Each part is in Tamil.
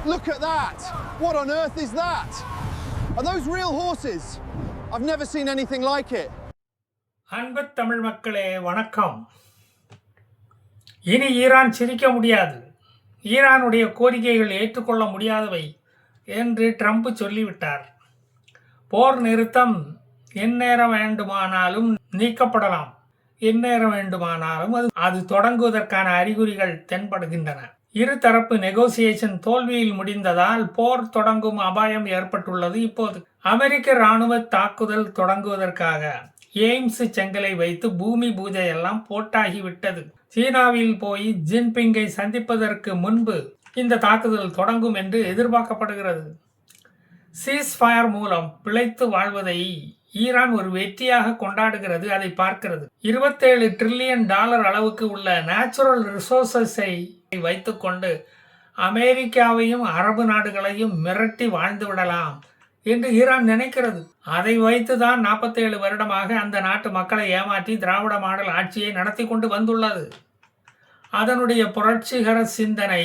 Look at that! What on earth is that? Are those real horses? I've never seen anything like it. அன்பு தமிழ் மக்களே வணக்கம். இனி ஈரான் சிரிக்க முடியாது, ஈரானுடைய கோரிக்கைகள் ஏற்றுக்கொள்ள முடியாதவை என்று ட்ரம்ப் சொல்லிவிட்டார். போர் நிறுத்தம் எந்நேரம் வேண்டுமானாலும் நீக்கப்படலாம், எந்நேரம் வேண்டுமானாலும் அது தொடங்குவதற்கான அறிகுறிகள் தென்படுகின்றன. இருதரப்பு நெகோசியேஷன் தோல்வியில் முடிந்ததால் போர் தொடங்கும் அபாயம் ஏற்பட்டுள்ளது. இப்போது அமெரிக்க இராணுவ தாக்குதல் தொடங்குவதற்காக எய்ம்ஸ் செங்கலை வைத்து பூமி பூஜை எல்லாம் போட்டாகிவிட்டது. சீனாவில் போய் ஜின்பிங்கை சந்திப்பதற்கு முன்பு இந்த தாக்குதல் தொடங்கும் என்று எதிர்பார்க்கப்படுகிறது. சீஸ்ஃபயர் மூலம் பிழைத்து வாழ்வதை ஈரான் ஒரு வெற்றியாக கொண்டாடுகிறது. அதை பார்க்கிறது. $27 டிரில்லியன் அளவுக்கு உள்ள நேச்சுரல் ரிசோர்சஸை வைத்துக்கொண்டு அமெரிக்காவையும் அரபு நாடுகளையும் மிரட்டி வாழ்ந்து விடலாம் என்று ஈரான் நினைக்கிறது. அதை வைத்துதான் 47 வருடமாக அந்த நாட்டு மக்களை ஏமாற்றி திராவிட மாடல் ஆட்சியை நடத்தி கொண்டு வந்துள்ளது. அதனுடைய புரட்சிகர சிந்தனை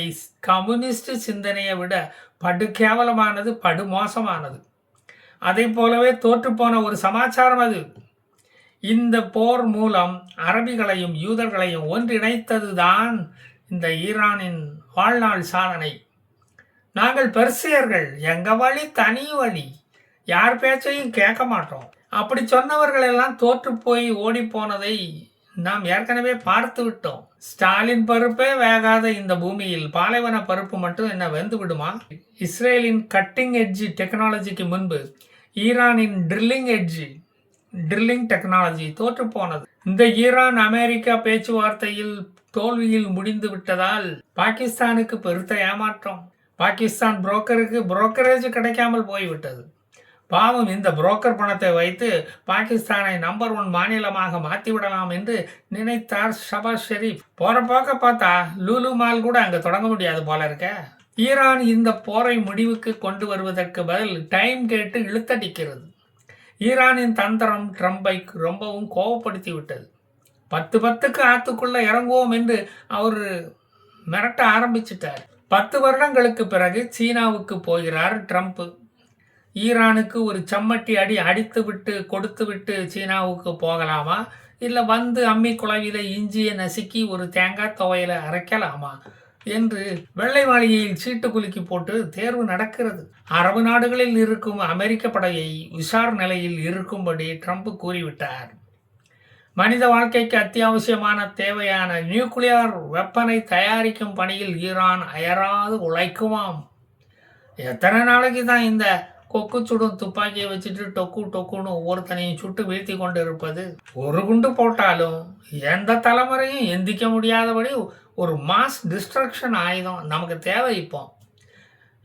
கம்யூனிஸ்ட் சிந்தனையை விட படு கேவலமானது, படு மோசமானது. அதை போலவே தோற்றுப்போன ஒரு சமாச்சாரம் அது. இந்த போர் மூலம் அரபிகளையும் யூதர்களையும் ஒன்றிணைத்தது தான் இந்த ஈரானின் வாழ்நாள் சாதனை. நாங்கள் பெர்சியர்கள், எங்க வழி தனி வழி, யார் பேச்சையும் கேட்க மாட்டோம், அப்படி சொன்னவர்கள் எல்லாம் தோற்று போய் ஓடி போனதை நாம் ஏற்கனவே பார்த்து விட்டோம். ஸ்டாலின் பருப்பே வேகாத இந்த பூமியில் பாலைவன பருப்பு மட்டும் என்ன வெந்து விடுமா? இஸ்ரேலின் கட்டிங் எட்ஜ் டெக்னாலஜிக்கு முன்பு ஈரானின் ட்ரில்லிங் டெக்னாலஜி தோற்று போனது. இந்த ஈரான் அமெரிக்கா பேச்சுவார்த்தையில் தோல்வியில் முடிந்து விட்டதால் பாகிஸ்தானுக்கு பெருத்த ஏமாற்றம். பாகிஸ்தான் புரோக்கருக்கு புரோக்கரேஜ் கிடைக்காமல் போய்விட்டது. பாவம், இந்த புரோக்கர் பணத்தை வைத்து பாகிஸ்தானை நம்பர் 1 மாநிலமாக மாற்றிவிடலாம் என்று நினைத்தார் ஷபாஸ் ஷெரீப். போற போக்க பார்த்தா லூலு மால் கூட அங்கே தொடங்க முடியாது போல இருக்க. ஈரான் இந்த போரை முடிவுக்கு கொண்டு வருவதற்கு பதில் டைம் கேட்டு இழுத்தடிக்கிறது. ஈரானின் தந்திரம் ட்ரம்பை ரொம்பவும் கோபப்படுத்தி விட்டது. 10 ஆத்துக்குள்ள இறங்குவோம் என்று அவர் மிரட்ட ஆரம்பிச்சிட்டார். 10 வருடங்களுக்கு பிறகு சீனாவுக்கு போகிறார் ட்ரம்ப். ஈரானுக்கு ஒரு சம்மட்டி அடி அடித்து விட்டு கொடுத்து விட்டு சீனாவுக்கு போகலாமா, இல்லை வந்து அம்மி குழவில இஞ்சியை நசுக்கி ஒரு தேங்காய் துவையில அரைக்கலாமா என்று வெள்ளை மாளிகையில் சீட்டு குலுக்கி போட்டு தேர்வு நடக்கிறது. அரபு நாடுகளில் இருக்கும் அமெரிக்க படையை உஷார் நிலையில் இருக்கும்படி ட்ரம்ப் கூறிவிட்டார். மனித வாழ்க்கைக்கு அத்தியாவசியமான தேவையான நியூக்ளியர் வெப்பனை தயாரிக்கும் பணியில் ஈரான் அயராது உழைக்குமாம். எத்தனை நாளைக்கு தான் இந்த கொக்கு சுடும் துப்பாக்கியை வச்சுட்டு டொக்குன்னு ஒவ்வொருத்தனையும் சுட்டு வீழ்த்தி கொண்டு இருப்பது? ஒரு குண்டு போட்டாலும் எந்த தலைமுறையும் எந்திக்க முடியாதபடி ஒரு மாஸ் டிஸ்ட்ரக்ஷன் ஆயுதம் நமக்கு தேவை. இப்போ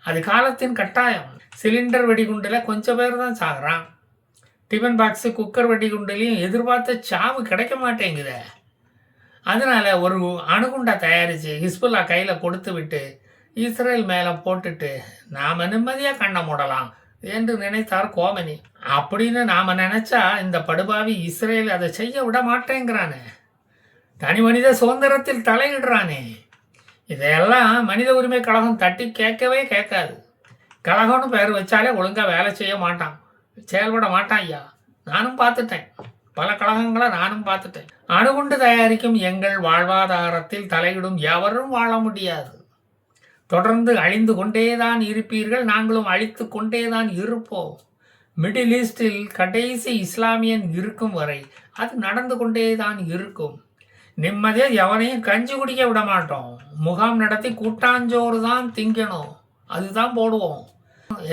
அது காலத்தின் கட்டாயம். சிலிண்டர் வெடிகுண்டில் கொஞ்சம் பேர் தான் சாகுறான். டிஃபன் பாக்ஸு குக்கர் வெடிகுண்டுலையும் எதிர்பார்த்த சாவு கிடைக்க மாட்டேங்குது. அதனால ஒரு அணுகுண்டை தயாரித்து ஹிஸ்புல்லா கையில் கொடுத்து விட்டு இஸ்ரேல் மேலே போட்டுட்டு நாம் நிம்மதியாக கண்ணை மூடலாம் என்று நினைத்தார் கோமனி. அப்படின்னு நாம் நினைச்சா இந்த படுபாவி இஸ்ரேல் அதை செய்ய விட மாட்டேங்கிறானே. தனி மனித சுதந்திரத்தில் தலையிடுறானே. இதையெல்லாம் மனித உரிமை கழகம் தட்டி கேட்கவே கேட்காது. கழகம்னு பேர் வச்சாலே ஒழுங்காக வேலை செய்ய மாட்டான், செயல்பட மாட்டான். ஐயா, நானும் பார்த்துட்டேன், பல கழகங்களை நானும் பார்த்துட்டேன். அணுகுண்டு தயாரிக்கும் எங்கள் வாழ்வாதாரத்தில் தலையிடும் எவரும் வாழ முடியாது. தொடர்ந்து அழிந்து கொண்டேதான் இருப்பீர்கள், நாங்களும் அழித்து கொண்டேதான் இருப்போம். மிடில் ஈஸ்டில் கடைசி இஸ்லாமியன் இருக்கும் வரை அது நடந்து கொண்டேதான் இருக்கும். நிம்மதியாக எவனையும் கஞ்சி குடிக்க விட மாட்டோம். முகாம் நடத்தி கூட்டாஞ்சோறு தான் திங்கணும், அதுதான் போடுவோம்.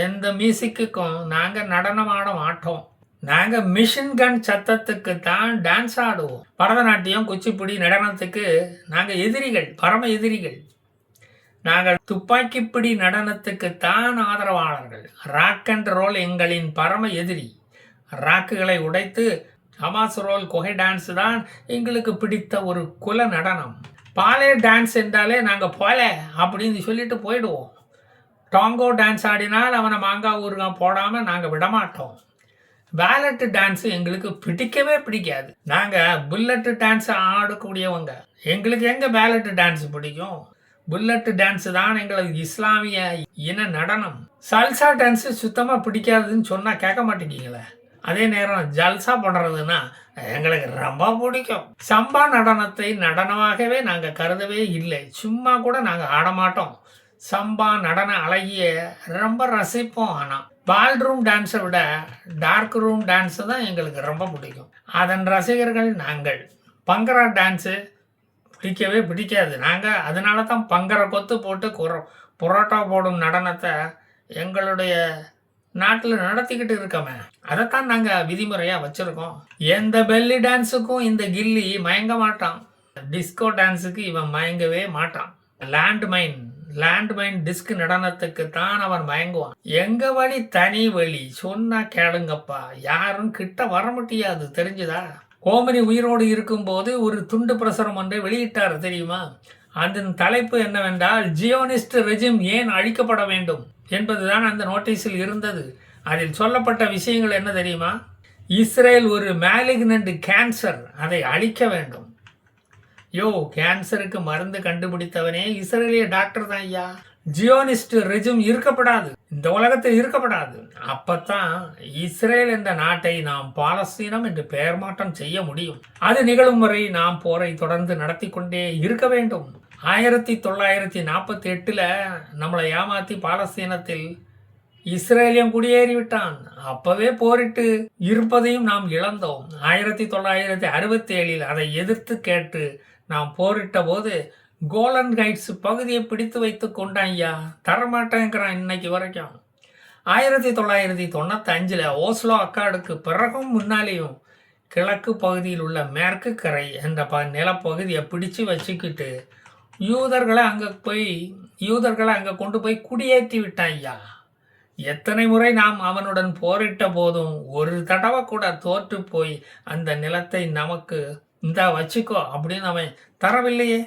எந்த மியூசிக்குக்கும் நாங்கள் நடனம் ஆட மாட்டோம். நாங்கள் மிஷின் கன் சத்தத்துக்கு தான் டான்ஸ் ஆடுவோம். பரதநாட்டியம், குச்சிப்புடி நடனத்துக்கு நாங்கள் எதிரிகள், பரம எதிரிகள். நாங்கள் துப்பாக்கிப்பிடி நடனத்துக்கு தான் ஆதரவாளர்கள். ராக் அண்ட் ரோல் எங்களின் பரம எதிரி. ராக்குகளை உடைத்து ஹமாஸ் ரோல் கொகை டான்ஸ் தான் எங்களுக்கு பிடித்த ஒரு குல நடனம். பாலே டான்ஸ் என்றாலே நாங்கள் போல அப்படின்னு சொல்லிட்டு போயிடுவோம். டாங்கோ டான்ஸ் ஆடினால் அவனை மாங்காய் ஊறுகாய் போடாமல் நாங்கள் விடமாட்டோம். பேலட்டு டான்ஸு எங்களுக்கு பிடிக்கவே பிடிக்காது. நாங்கள் புல்லட்டு டான்ஸ் ஆடக்கூடியவங்க. எங்களுக்கு எங்கே பேலட்டு டான்ஸ் பிடிக்கும்? புல்லட் டான்ஸ் தான் எங்களுக்கு இஸ்லாமிய இன நடனம். சல்சா டான்ஸ் சுத்தமா பிடிக்காதுன்னு சொன்னா கேட்க மாட்டேங்கீங்களே. அதே நேரம் ஜல்சா பண்றதுன்னா எங்களுக்கு ரொம்ப பிடிக்கும். சம்பா நடனத்தை நடனமாகவே நாங்க கருதவே இல்லை. சும்மா கூட நாங்க ஆட மாட்டோம். சம்பா நடன அழகிய ரொம்ப ரசிப்போம். ஆனா பால்ரூம் டான்ஸை விட டார்க் ரூம் டான்ஸ் தான் எங்களுக்கு ரொம்ப பிடிக்கும். அதன் ரசிகர்கள் நாங்கள். பங்கரா டான்ஸு பிடிக்கவே பிடிக்காது. நாங்கள் அதனால தான் பங்கரை கொத்து போட்டு புரோட்டா போடும் நடனத்தை எங்களுடைய நாட்டில் நடத்திக்கிட்டு இருக்கோமே. அதைத்தான் நாங்கள் விதிமுறையாக வச்சுருக்கோம். எந்த பெல்லி டான்ஸுக்கும் இந்த கில்லி மயங்க மாட்டான். டிஸ்கோ டான்ஸுக்கு இவன் மயங்கவே மாட்டான். லேண்ட்மைன் டிஸ்க் நடனத்துக்கு தான் அவன் மயங்குவான். எங்க வழி தனி வழி சொன்னா கேளுங்கப்பா. யாரும் கிட்ட வர முடியாது, தெரிஞ்சுதா? கோமரி உயிரோடு இருக்கும்போது ஒரு துண்டு பிரசுரம் ஒன்றை வெளியிட்டார், தெரியுமா? அதன் தலைப்பு என்னவென்றால் ஜியோனிஸ்ட் ரெஜிம் ஏன் அழிக்கப்பட வேண்டும் என்பதுதான் அந்த நோட்டீஸில் இருந்தது. அதில் சொல்லப்பட்ட விஷயங்கள் என்ன தெரியுமா? இஸ்ரேல் ஒரு மேலிக்னன்ட் கேன்சர், அதை அழிக்க வேண்டும். கேன்சருக்கு மருந்து கண்டுபிடித்தவனே இஸ்ரேலிய டாக்டர் தான் ஐயா. ஜியோனிஸ்ட் ரெஜிம் இருக்கப்படாது, இந்த உலகத்தில் இருக்கப்படாது. அப்பத்தான் இஸ்ரேல் என்ற நாட்டை நாம் பாலஸ்தீனம் என்று பெயர் மாற்றம் செய்ய முடியும். அது நிகழும் வரை நாம் போரை தொடர்ந்து நடத்தி கொண்டே இருக்க வேண்டும். 1948 நம்மளை ஏமாத்தி பாலஸ்தீனத்தில் இஸ்ரேலியம் குடியேறிவிட்டான். அப்பவே போரிட்டு இருப்பதையும் நாம் இழந்தோம். 1967 அதை எதிர்த்து கேட்டு நாம் போரிட்ட போது கோலன் ஹைட்ஸ் பகுதியை பிடித்து வைத்து கொண்டான் ஐயா. தரமாட்டேங்கிறான் இன்னைக்கு வரைக்கும். 1995 ஓஸ்லோ அக்காடுக்கு பிறகும் முன்னாலேயும் கிழக்கு பகுதியில் உள்ள மேற்கு கரை என்ற நிலப்பகுதியை பிடிச்சு வச்சுக்கிட்டு யூதர்களை அங்கே கொண்டு போய் குடியேற்றி விட்டான் ஐயா. எத்தனை முறை நாம் அவனுடன் போரிட்ட போதும் ஒரு தடவை கூட தோற்று போய் அந்த நிலத்தை நமக்கு இந்தா வச்சுக்கோ அப்படின்னு அவன் தரவில்லையே.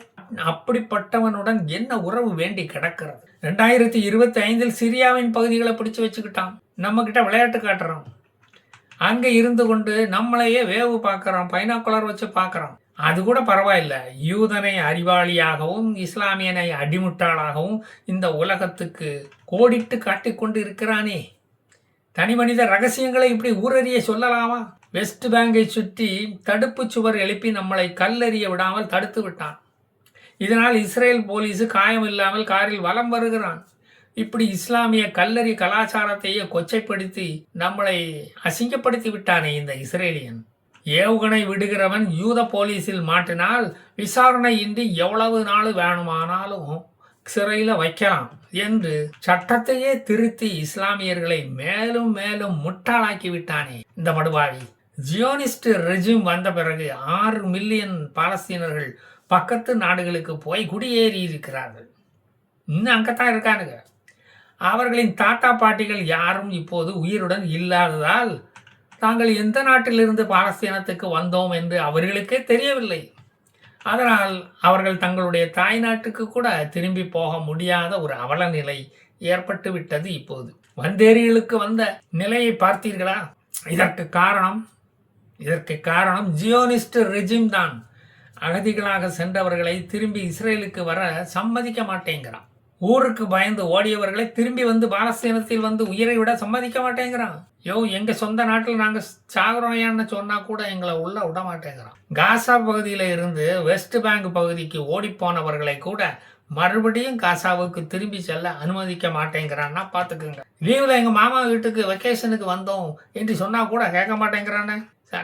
அப்படிப்பட்டவனுடன் என்ன உறவு வேண்டி கிடக்கிறது? 2025 சிரியாவின் பகுதிகளை பிடிச்சு வச்சுக்கிட்டான். நம்ம கிட்ட விளையாட்டு காட்டுறான். அங்க இருந்து கொண்டு நம்மளையே வேவு பார்க்கறான், பைனாக்குலர் வச்சு பார்க்கறான். அது கூட பரவாயில்ல. யூதனை அறிவாளியாகவும் இஸ்லாமியனை அடிமுட்டாளாகவும் இந்த உலகத்துக்கு கோடிட்டு காட்டிக்கொண்டு இருக்கிறானே. தனி மனித ரகசியங்களை இப்படி ஊரறிய சொல்லலாமா? வெஸ்ட் பேங்கை சுற்றி தடுப்பு சுவர் எழுப்பி நம்மளை கல்லெறிய விடாமல் தடுத்து விட்டான். இதனால் இஸ்ரேல் போலீஸு காயம் இல்லாமல் காரில் வலம் வருகிறான். இப்படி இஸ்லாமிய கல்லறி கலாச்சாரத்தையே கொச்சைப்படுத்தி நம்மளை அசிங்கப்படுத்தி விட்டானே இந்த இஸ்ரேலியன். ஏவுகணை விடுகிறவன் யூத போலீஸில் மாட்டினால் விசாரணை இன்றி எவ்வளவு நாள் வேணுமானாலும் சிறையில் வைக்கலாம் என்று சட்டத்தையே திருத்தி இஸ்லாமியர்களை மேலும் மேலும் முட்டாளாக்கி விட்டானே இந்த படுபாவி. ஜியோனிஸ்ட் ரெஜிம் வந்த பிறகு 6 மில்லியன் பாலஸ்தீனர்கள் பக்கத்து நாடுகளுக்கு போய் குடியேறி இருக்கிறார்கள். இன்னும் அங்கத்தான் இருக்கானுங்க. அவர்களின் தாத்தா பாட்டிகள் யாரும் இப்போது உயிருடன் இல்லாததால் தாங்கள் எந்த நாட்டிலிருந்து பாலஸ்தீனத்துக்கு வந்தோம் என்று அவர்களுக்கே தெரியவில்லை. அதனால் அவர்கள் தங்களுடைய தாய் நாட்டுக்கு கூட திரும்பி போக முடியாத ஒரு அவல நிலை ஏற்பட்டு விட்டது. இப்போது வந்தேரிகளுக்கு வந்த நிலையை பார்த்தீர்களா? இதற்கு காரணம் ஜியோனிஸ்ட் ரெஜிம் தான். அகதிகளாக சென்றவர்களை திரும்பி இஸ்ரேலுக்கு வர சம்மதிக்க மாட்டேங்கிறான். ஊருக்கு பயந்து ஓடியவர்களை திரும்பி வந்து பாலஸ்தீனத்தில் வந்து உயிரை விட சம்மதிக்க மாட்டேங்கிறான். எங்க சொந்த நாட்டில் நாங்க சாகுறோயான்னு சொன்னா கூட எங்களை உள்ள விட மாட்டேங்கிறான். காசா பகுதியில இருந்து வெஸ்ட் பேங்க் பகுதிக்கு ஓடி போனவர்களை கூட மறுபடியும் காசாவுக்கு திரும்பி செல்ல அனுமதிக்க மாட்டேங்கிறான்னா பாத்துக்குங்க. லீவ்ல எங்க மாமா வீட்டுக்கு வெக்கேஷனுக்கு வந்தோம் என்று சொன்னா கூட கேட்க மாட்டேங்கிறானே.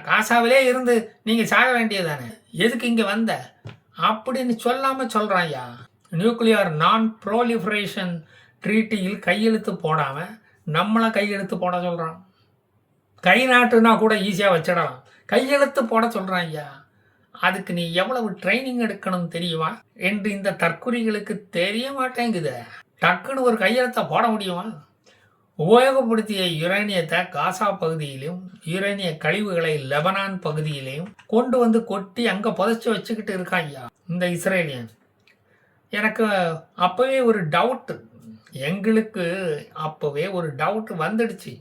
காசாவிலே இருந்து நீங்க சாக வேண்டியதானே, எதுக்கு இங்க வந்த அப்படின்னு சொல்லாம சொல்றான்யா. நியூக்ளியர் நான் ப்ரோலிஃபரேஷன் ட்ரீட்டியில் கையெழுத்து போடாம நம்மளை கையெழுத்து போட சொல்றான். கை நாட்டுனா கூட ஈஸியாக வச்சிடலாம், கையெழுத்து போட சொல்றான் ஐயா. அதுக்கு நீ எவ்வளவு ட்ரைனிங் எடுக்கணும் தெரியுமா என்று இந்த தற்குறிகளுக்கு தெரிய மாட்டேங்குது. டக்குன்னு ஒரு கையெழுத்தை போட முடியுமா? உபயோகப்படுத்திய யுரேனியத்தை காசா பகுதியிலும் யுரேனிய கழிவுகளை லெபனான் பகுதியிலையும் கொண்டு வந்து கொட்டி அங்கே புதைச்சி வச்சுக்கிட்டு இருக்கான் ஐயா இந்த இஸ்ரேலியன். எனக்கு அப்போவே ஒரு டவுட்டு, எங்களுக்கு அப்போவே ஒரு டவுட் வந்துடுச்சு.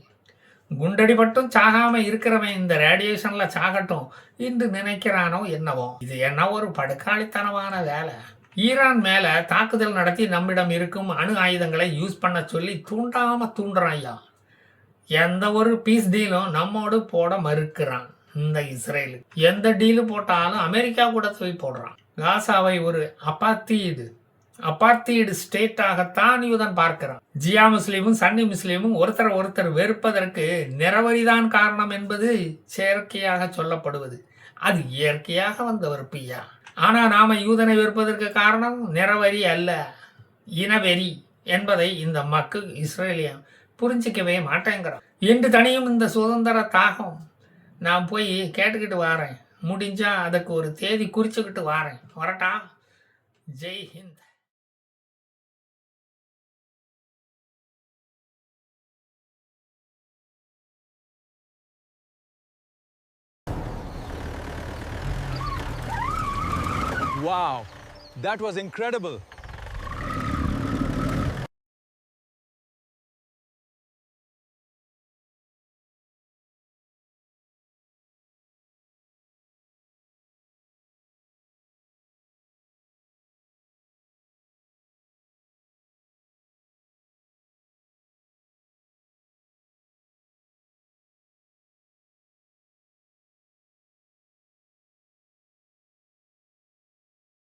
குண்டடிபட்டும் சாகாமல் இருக்கிறவன் இந்த ரேடியேஷனில் சாகட்டும் என்று நினைக்கிறானோ என்னவோ. இது என்ன ஒரு படுக்காளித்தனமான வேலை. ஈரான் மேல தாக்குதல் நடத்தி நம்மிடம் இருக்கும் அணு ஆயுதங்களை யூஸ் பண்ண சொல்லி தூண்டுறான் ஐயா. எந்த ஒரு பீஸ் டீலும் நம்மோடு போட மறுக்கிறான் இந்த இஸ்ரேலுக்கு. எந்த டீலு போட்டாலும் அமெரிக்கா கூட போய் போடுறான். காசாவை ஒரு அப்பார்த்தீடு ஸ்டேட்டாகத்தான் யூதன் பார்க்கிறான். ஜியா முஸ்லீமும் சன்னி முஸ்லீமும் ஒருத்தர் வெறுப்பதற்கு நிறவரிதான் காரணம் என்பது செயற்கையாக சொல்லப்படுவது. அது இயற்கையாக வந்த வெறுப்பியா. ஆனா நாம யூதனை வெறுப்பதற்கு காரணம் நிறவரி அல்ல, இனவெறி என்பதை இந்த மக்கள் இஸ்ரேலியன் புரிஞ்சிக்கவே மாட்டேங்கிறான். என்று தனியும் இந்த சுதந்திர தாகம் நான் போய் கேட்டுக்கிட்டு வாரேன். முடிஞ்சா அதுக்கு ஒரு தேதி குறிச்சுக்கிட்டு வாரேன். வரட்டா? Jai Hind. Wow, that was incredible.